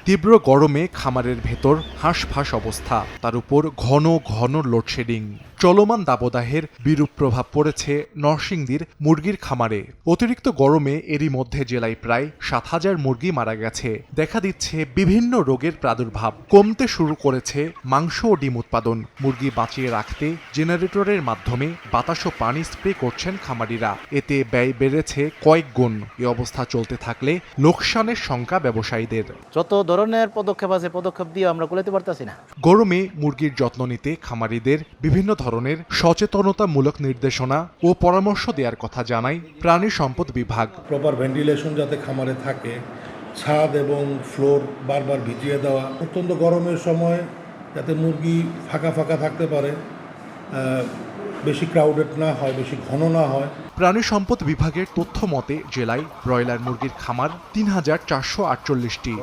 তীব্র গরমে খামারের ভেতর হাঁসফাঁস অবস্থা, তার উপর ঘন ঘন লোডশেডিং। চলমান দাবদাহের বিরূপ প্রভাব পড়েছে নরসিংদীর মুরগির খামারে। অতিরিক্ত গরমে এরই মধ্যে জেলায় প্রায় ৭,০০০ মুরগি মারা গেছে। দেখা দিচ্ছে বিভিন্ন রোগের প্রাদুর্ভাব। কমতে শুরু করেছে মাংস ও ডিম উৎপাদন। মুরগি বাঁচিয়ে রাখতে জেনারেটরের মাধ্যমে বাতাস ও পানি স্প্রে করছেন খামারিরা। এতে ব্যয় বেড়েছে কয়েক গুণ। এ অবস্থা চলতে থাকলে লোকসানের শঙ্কা ব্যবসায়ীদের। যত ধরনের পদক্ষেপ আছে পদক্ষেপ দিয়ে আমরা কুলাতে পারতাছি না। গরমে মুরগির যত্ন নিতে খামারিদের বিভিন্ন ধরনের সচেতনতামূলক নির্দেশনা ও পরামর্শ দেওয়ার কথা জানায় প্রাণী সম্পদ বিভাগ। প্রপার ভেন্টিলেশন যাতে খামারে থাকে, ছাদ এবং ফ্লোর বারবার ভিজিয়ে দেওয়া, অত্যন্ত গরমের সময় যাতে মুরগি ফাঁকা ফাঁকা থাকতে পারে, বেশি ক্রাউডেড না হয়, বেশি ঘন না হয়। প্রাণী সম্পদ বিভাগের তথ্য মতে জেলায় ব্রয়লার মুরগির খামার ৩,৪৪৮টি,